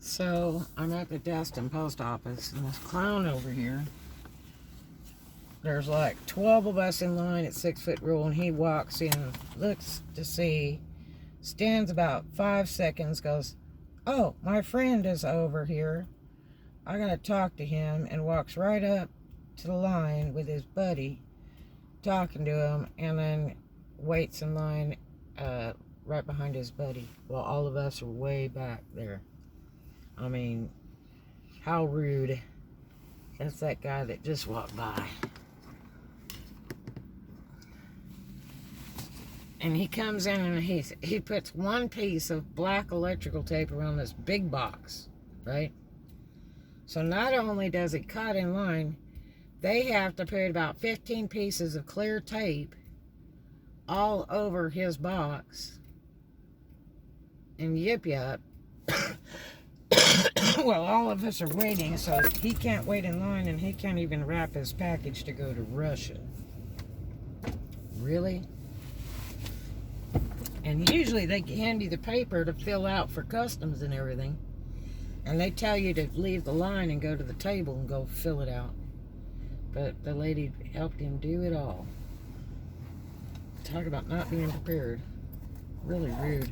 So I'm at the Destin post office, and this clown over here, there's like 12 of us in line at 6-foot rule, and he walks in, looks to see, stands about 5 seconds, goes, "Oh, my friend is over here. I gotta talk to him," and walks right up to the line with his buddy, talking to him, and then waits in line right behind his buddy, while all of us are way back there. I mean, how rude. That's that guy that just walked by. And he comes in and he puts one piece of black electrical tape around this big box, right? So not only does it cut in line, they have to put about 15 pieces of clear tape all over his box. And yip. Well, all of us are waiting, so he can't wait in line, and he can't even wrap his package to go to Russia. Really? And usually they hand you the paper to fill out for customs and everything, and they tell you to leave the line and go to the table and go fill it out. But the lady helped him do it all. Talk about not being prepared. Really rude.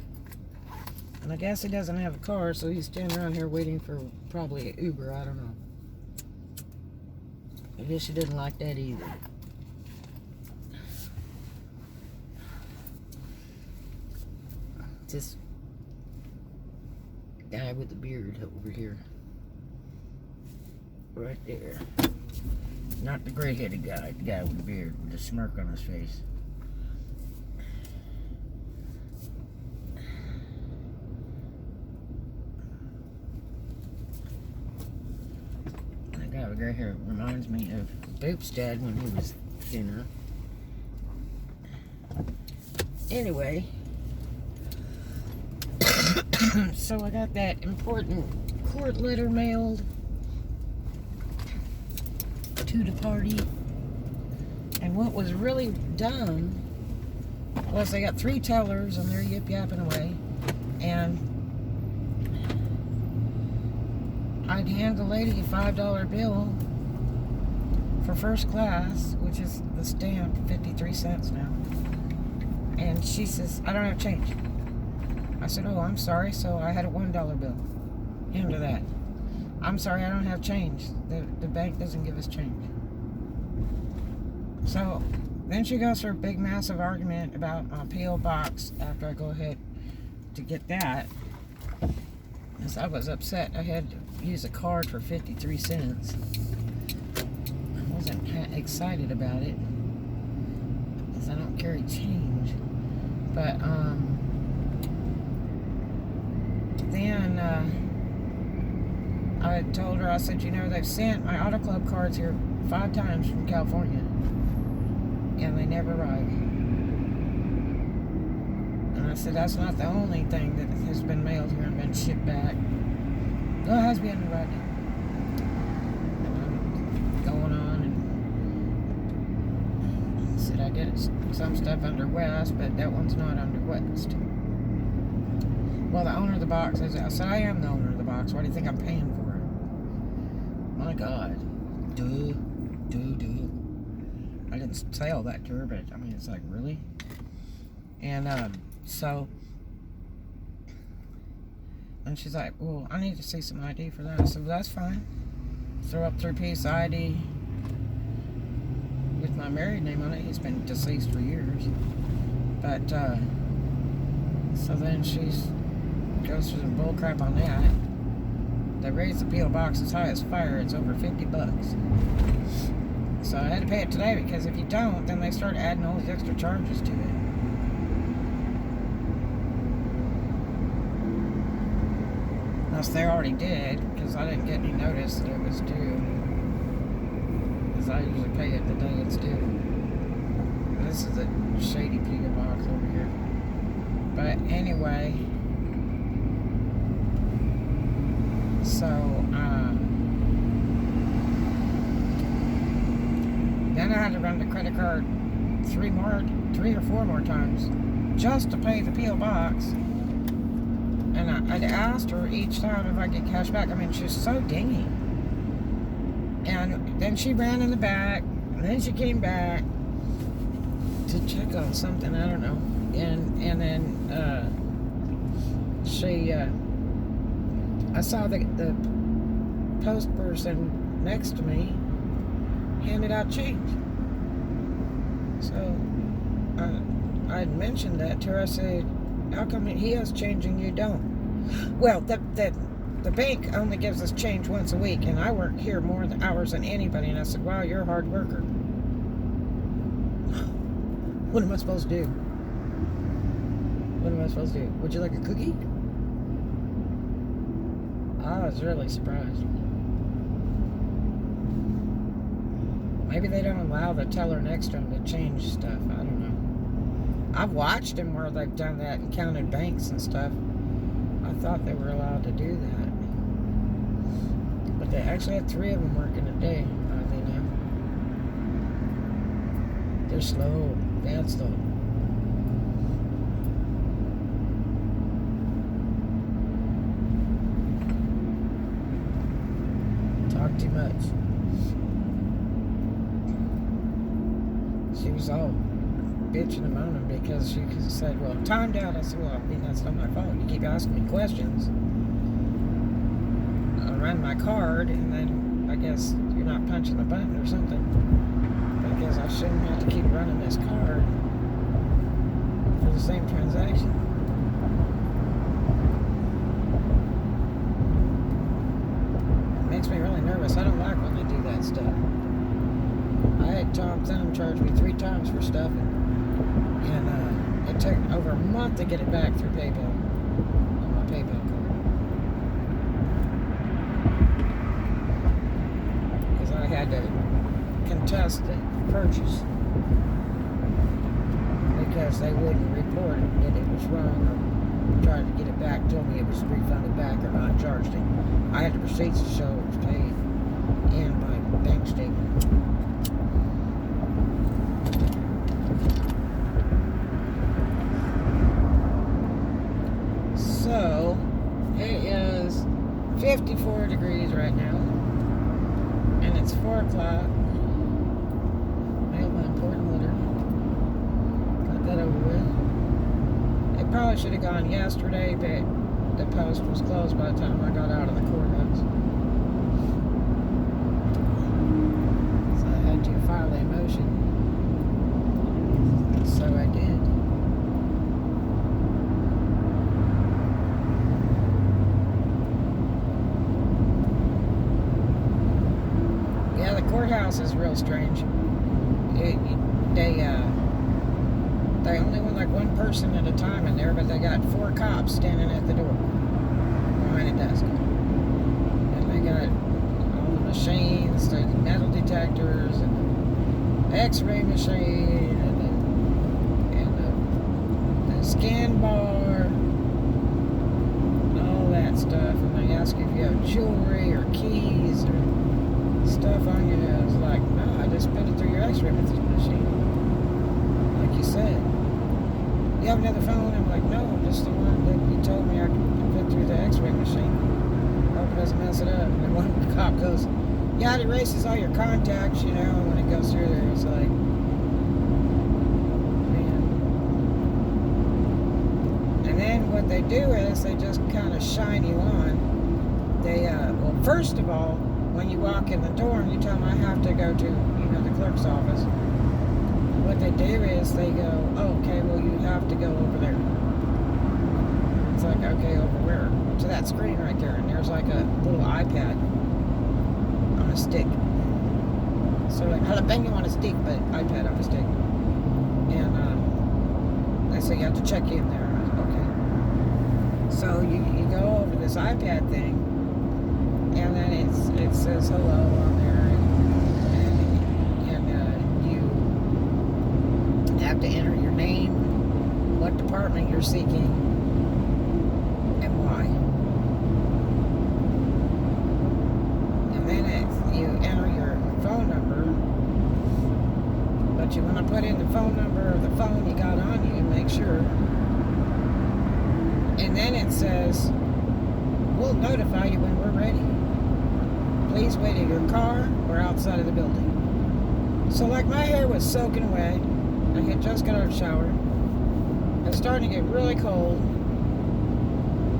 And I guess he doesn't have a car, so he's standing around here waiting for probably an Uber. I don't know. I guess she didn't like that either. This guy with the beard over here. Right there. Not the gray-headed guy. The guy with the beard with a smirk on his face. That guy with gray hair reminds me of Boop's dad when he was thinner. Anyway. So I got that important court letter mailed to the party, and what was really dumb was they got 3 tellers and they're yip-yapping away, and I'd hand the lady a $5 bill for first class, which is the stamp, 53 cents now, and she says, "I don't have change." I said, "Oh, I'm sorry." So I had a $1 bill. Hand her that. "I'm sorry, I don't have change. The bank doesn't give us change." So then she goes for a big, massive argument about my P.O. box after I go ahead to get that. Because I was upset. I had to use a card for 53 cents. I wasn't excited about it, because I don't carry change. But, then I told her, I said, "You know, they've sent my Auto Club cards here 5 times from California, and they never arrive." And I said, "That's not the only thing that has been mailed here and been shipped back. No, it has been right now." And I'm going on, and I said, "I get some stuff under West, but that one's not under West." "Well, the owner of the box," I said, "I am the owner of the box. Why do you think I'm paying for it?" My God. Duh. I didn't say all that to her, but I mean, it's like, really? And, and she's like, "Well, I need to see some ID for that." I said, "Well, that's fine. Throw up 3-piece ID with my married name on it." He's been deceased for years. But, so then she's goes through some bull crap on that. They raised the P.O. box as high as fire. It's over $50. So I had to pay it today, because if you don't, then they start adding all these extra charges to it. Unless they already did, because I didn't get any notice that it was due. Because I usually pay it the day it's due. This is a shady P.O. box over here. But anyway, so, then I had to run the credit card 3 or 4 more times just to pay the P.O. box. And I'd asked her each time if I get cash back. I mean, she's so dingy. And then she ran in the back, and then she came back to check on something, I don't know. And then I saw the post person next to me handed out change. So I had mentioned that to her. I said, how come he has change and you don't? Well, the bank only gives us change once a week, and I work here more hours than anybody. And I said, wow, you're a hard worker. What am I supposed to do? What am I supposed to do? Would you like a cookie? I was really surprised. Maybe they don't allow the teller next to them to change stuff. I don't know. I've watched them where they've done that and counted banks and stuff. I thought they were allowed to do that. But they actually had 3 of them working a day. Are they now? They're slow. Bad slow. Talk too much. She was all bitching and moaning because she said, well, timed out. I said, well, I mean, that's not my fault. You keep asking me questions. I run my card, and then I guess you're not punching the button or something. Because I shouldn't have to keep running this card for the same transaction. It makes me really nervous. I don't like when they do that stuff. I had Tom Thumb charge me 3 times for stuff, and it took over a month to get it back through PayPal on my PayPal card. Because I had to contest the purchase because they wouldn't report it, that it was wrong, or tried to get it back, told me it was refunded back or not charged it. I had the receipts to show it was paid and my bank statement. So, it is 54 degrees right now, and it's 4 o'clock. I have my important letter. Got that over with. It probably should have gone yesterday, but the post was closed by the time I got out of the courthouse. So I had to file a motion. So I did. Courthouse is real strange. They only want like 1 person at a time in there, but they got 4 cops standing at the door behind a desk, and they got all the machines, the metal detectors, and the X-ray machine, and the scan bar, and all that stuff. And they ask you if you have jewelry or keys or stuff on you. I was like, no, I just put it through your X-ray machine, like you said. You have another phone? I'm like, no, just the one that you told me I could put through the X-ray machine. Hope it doesn't mess it up. And then one cop goes, yeah, it erases all your contacts, you know, when it goes through there. It's like, man. And then what they do is they just kind of shine you on. They, well, first of all, when you walk in the door and you tell them I have to go to, the clerk's office, what they do is they go, oh, okay, well, you have to go over there. It's like, okay, over where? To that screen right there, and there's like a little iPad on a stick. So like jalapeno on a stick, but iPad on a stick. And they say you have to check in there. Okay. So you go over this iPad thing, and then it says hello on there, and you have to enter your name, what department you're seeking, and why. And then you enter your phone number, but you want to put in the phone number of the phone you got on you and make sure. And then it says, we'll notify you when we're ready. Please wait in your car or outside of the building. So like my hair was soaking wet. I had just got out of the shower. It was starting to get really cold.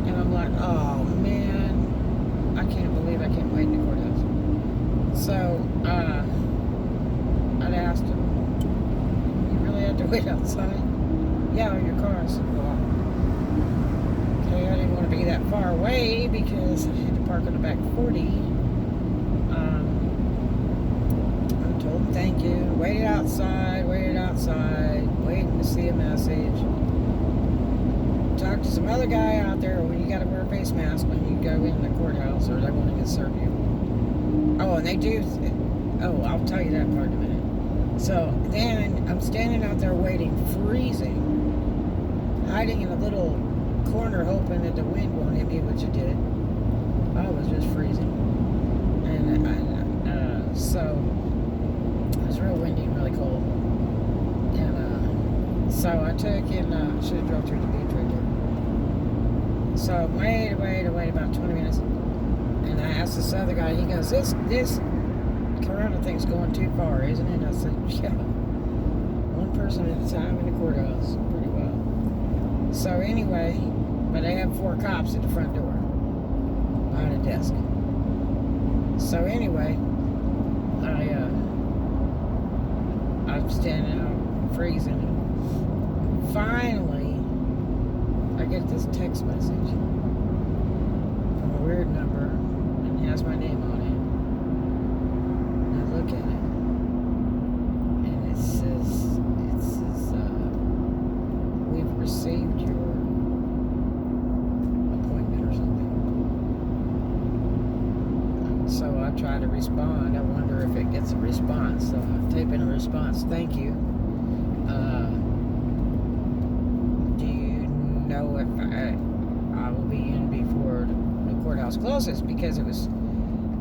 And I'm like, oh man, I can't believe I can't wait in the courthouse. So I'd asked him, you really have to wait outside? Yeah, in your car. I said, well, okay, I didn't want to be that far away because I had to park on the back 40. I told him thank you, waited outside, waiting to see a message. Talked to some other guy out there when you got to wear a face mask when you go in the courthouse or they want to serve you. Oh, and they do. Oh, I'll tell you that part in a minute. So then I'm standing out there waiting, freezing, hiding in a little corner hoping that the wind won't hit me, which it did. I was just freezing. And so it was real windy and really cold. And so I took and should have drove through the beach right there. So wait about 20 minutes. And I asked this other guy, he goes, this Corona thing's going too far, isn't it? I said, yeah. One person at a time in the courthouse. Pretty well. So anyway, but they have 4 cops at the front door behind a desk. So anyway, I'm standing out freezing. Finally, I get this text message from a weird number and it has my name on it. And I look at it and it says we've received your appointment or something. So I try to respond. I wonder if it gets a response. So I type in a response. Thank you. Do you know if I will be in before the courthouse closes? Because it was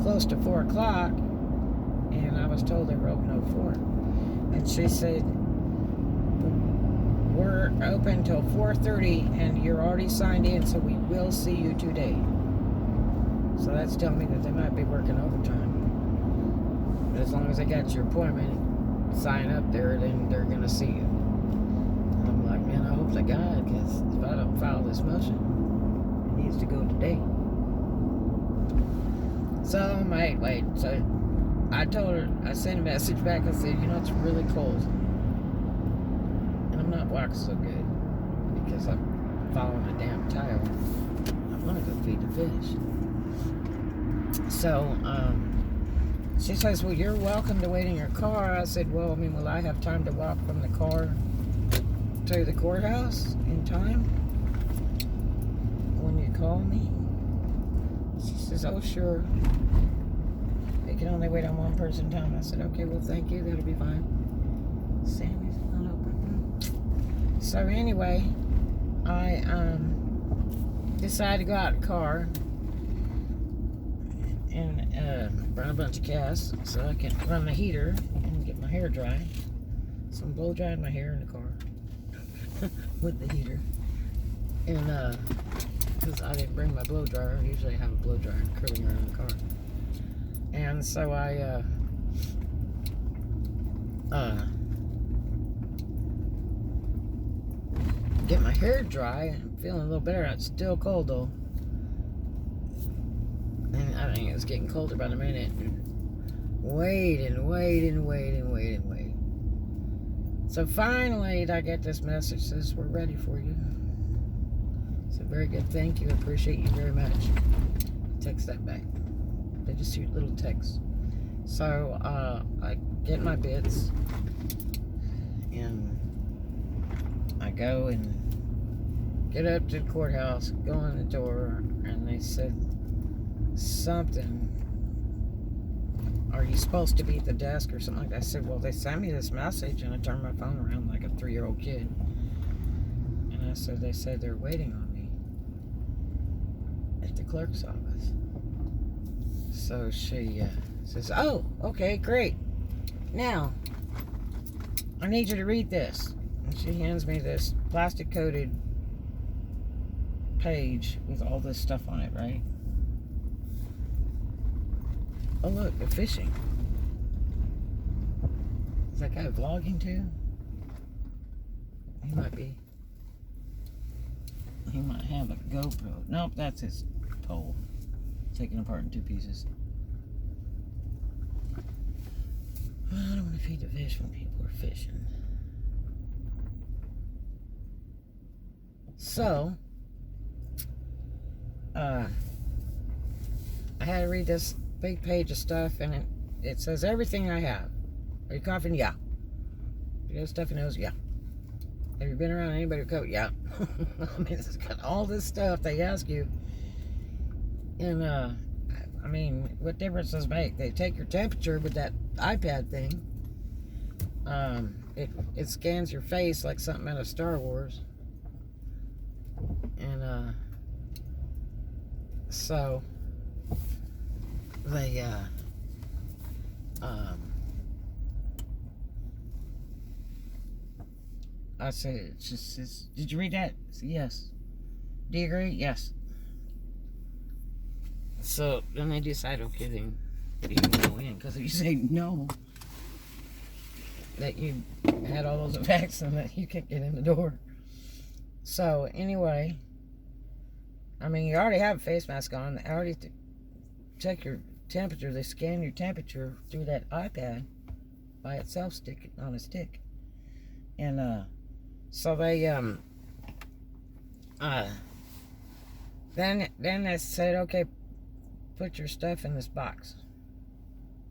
close to 4 o'clock and I was told they were open at 4. And she said, we're open till 4:30 and you're already signed in, so we will see you today. So that's telling me that they might be working overtime. But as long as they got your appointment, sign up there, then they're going to see you. And I'm like, man, I hope to God, because if I don't file this motion, it needs to go today. So I might wait. So I told her, I sent a message back. I said, you know, it's really cold. And I'm not walking so good because I'm following a damn tile. I want to go feed the fish. So, she says, well, you're welcome to wait in your car. I said, well, I mean, will I have time to walk from the car to the courthouse in time when you call me? She says, oh, sure. They can only wait on one person at a time. I said, okay, well, thank you. That'll be fine. Sammy's not open. So anyway, I decided to go out in the car and burn a bunch of gas so I can run the heater and get my hair dry. So I'm blow drying my hair in the car with the heater. And because I didn't bring my blow dryer, I usually have a blow dryer curling around the car. And so I get my hair dry. I'm feeling a little better. It's still cold though. And I think it's getting colder by the minute. Wait. So finally, I get this message. Says, we're ready for you. So very good. Thank you. Appreciate you very much. Text that back. They just shoot little texts. So I get my bits. And I go and get up to the courthouse. Go in the door. And they said something, are you supposed to be at the desk or something like that? I said, well, they sent me this message, and I turned my phone around like a 3-year-old kid, and I said, they said they're waiting on me at the clerk's office. So she says, oh, okay, great, now I need you to read this. And she hands me this plastic coated page with all this stuff on it, right? Oh look, they're fishing. Is that guy vlogging too? He might be. He might have a GoPro. Nope, that's his pole. Taken apart in 2 pieces. I don't want to feed the fish when people are fishing. So, I had to read this big page of stuff, and it says everything I have. Are you coughing? Yeah. You got stuff in your nose? Yeah. Have you been around anybody with COVID? Yeah. I mean, it's got all this stuff they ask you. And, I mean, what difference does it make? They take your temperature with that iPad thing. It scans your face like something out of Star Wars. And, so, they, I said, did you read that? Yes. Do you agree? Yes. So then they decide, okay, then you can go in. Because if you say no, that you had all those effects and that you can't get in the door. So anyway, I mean, you already have a face mask on. They already check your temperature. They scan your temperature through that iPad by itself, stick on a stick. And, so they, then they said, okay, put your stuff in this box.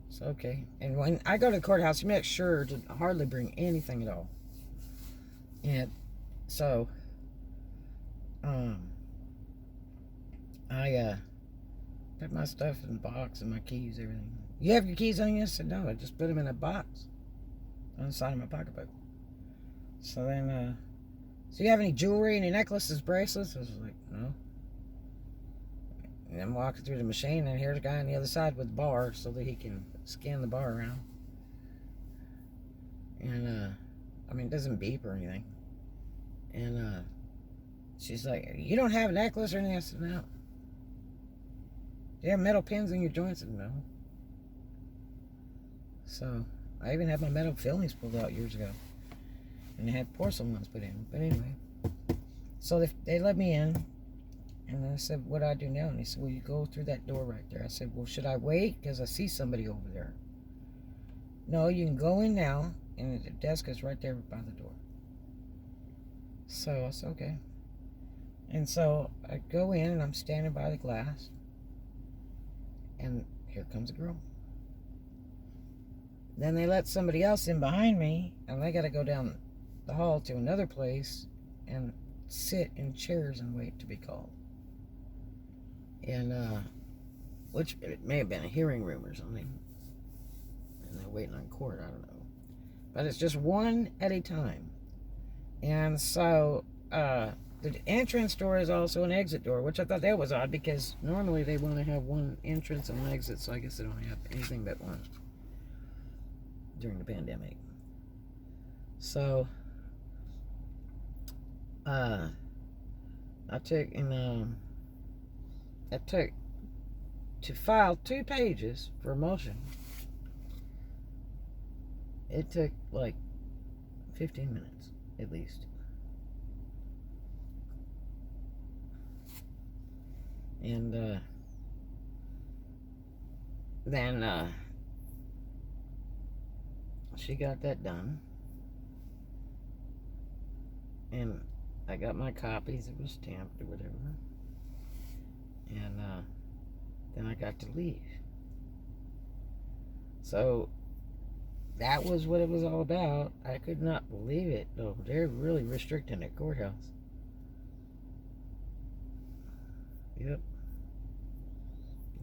So, okay. And when I go to the courthouse, you make sure to hardly bring anything at all. And so, I, put my stuff in the box and my keys, everything. You have your keys on you? I said, no, I just put them in a box on the side of my pocketbook. So then, so you have any jewelry, any necklaces, bracelets? I was like, no. And I'm walking through the machine, and here's a guy on the other side with the bar so that he can scan the bar around. And, I mean, it doesn't beep or anything. And, she's like, you don't have a necklace or anything? I said, no. Do you have metal pins in your joints? I said, no. So, I even had my metal fillings pulled out years ago. And they had porcelain ones put in. But anyway. So they let me in. And I said, what do I do now? And he said, well, you go through that door right there. I said, well, should I wait? Because I see somebody over there. No, you can go in now. And the desk is right there by the door. So I said, okay. And so I go in and I'm standing by the glass. And here comes a girl. Then they let somebody else in behind me. And they got to go down the hall to another place and sit in chairs and wait to be called. And, which it may have been a hearing room or something. And they're waiting on court, I don't know. But it's just one at a time. And so, the entrance door is also an exit door, which I thought that was odd because normally they want to have one entrance and one exit, so I guess they don't have anything but one during the pandemic. So, I took to file 2 pages for a motion. It took like 15 minutes at least. And then she got that done. And I got my copies. It was stamped or whatever. And then I got to leave. So that was what it was all about. I could not believe it, though. They're really restricting the courthouse. Yep.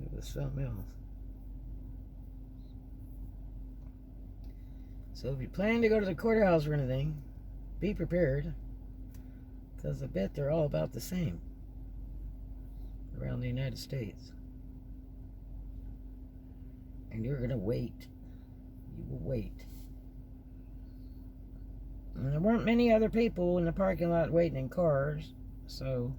It was something else. So if you plan to go to the courthouse or anything, be prepared. Because I bet they're all about the same around the United States. And you're going to wait. You will wait. And there weren't many other people in the parking lot waiting in cars. So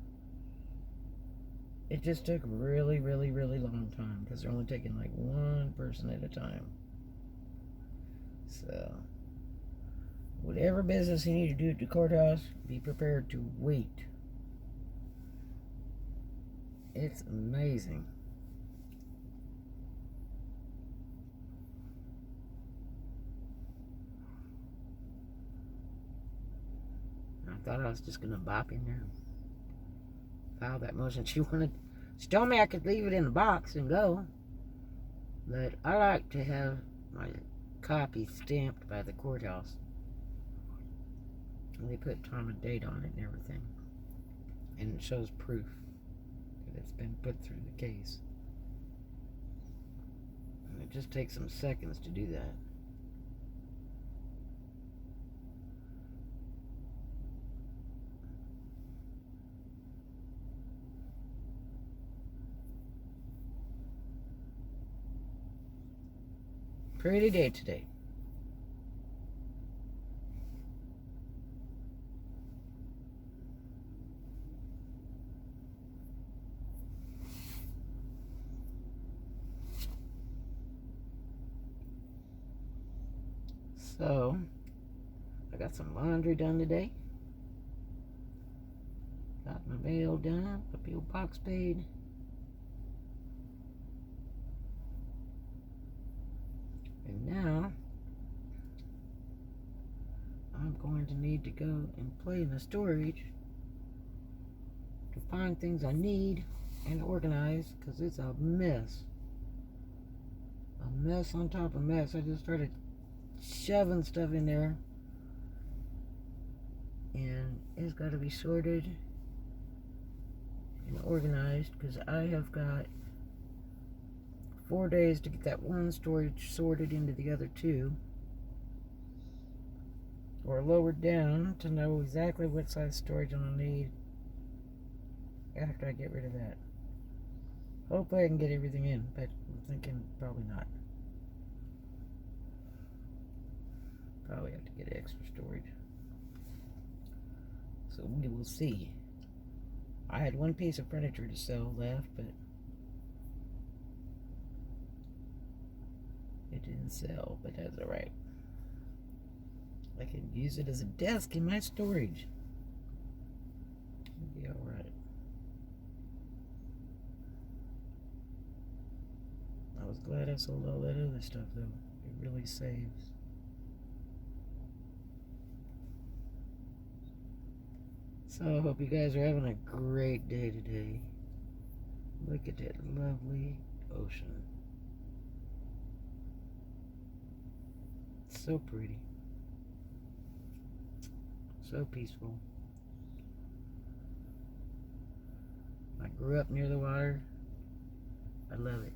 it just took a really, really, really long time because they're only taking like one person at a time. So, whatever business you need to do at the courthouse, be prepared to wait. It's amazing. I thought I was just going to bop in there and file that motion. She told me I could leave it in the box and go. But I like to have my copy stamped by the courthouse. And they put time and date on it and everything. And it shows proof that it's been put through the case. And it just takes some seconds to do that. Pretty day today. So, I got some laundry done today. Got my mail done, got the old box paid. And now, I'm going to need to go and play in the storage to find things I need and organize, because it's a mess. A mess on top of mess. I just started shoving stuff in there, and it's got to be sorted and organized, because I have got 4 days to get that one storage sorted into the other two, or lowered down to know exactly what size storage I'm going to need after I get rid of that. Hopefully I can get everything in, but I'm thinking probably not. Probably have to get extra storage. So we will see. I had one piece of furniture to sell left, but it didn't sell, but that's alright. I can use it as a desk in my storage. It'll be alright. I was glad I sold all that other stuff, though. It really saves. So I hope you guys are having a great day today. Look at that lovely ocean. So pretty. So peaceful. I grew up near the water. I love it.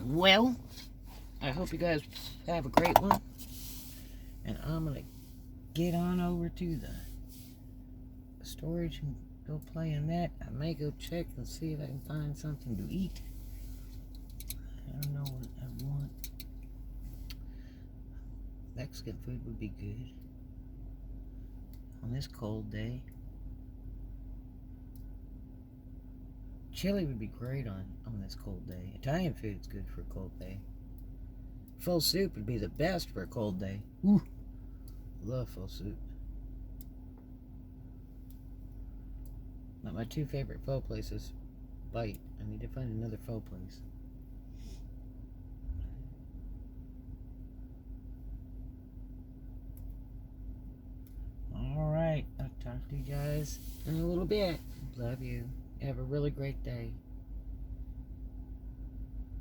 Well, I hope you guys have a great one. And I'm going to get on over to the storage and go play in that. I may go check and see if I can find something to eat. I don't know what I want. Mexican food would be good on this cold day. Chili would be great on this cold day. Italian food's good for a cold day. Full soup would be the best for a cold day. Woo! Love full soup. But my two favorite pho places bite. I need to find another pho place. Alright, I'll talk to you guys in a little bit. Love you. Have a really great day.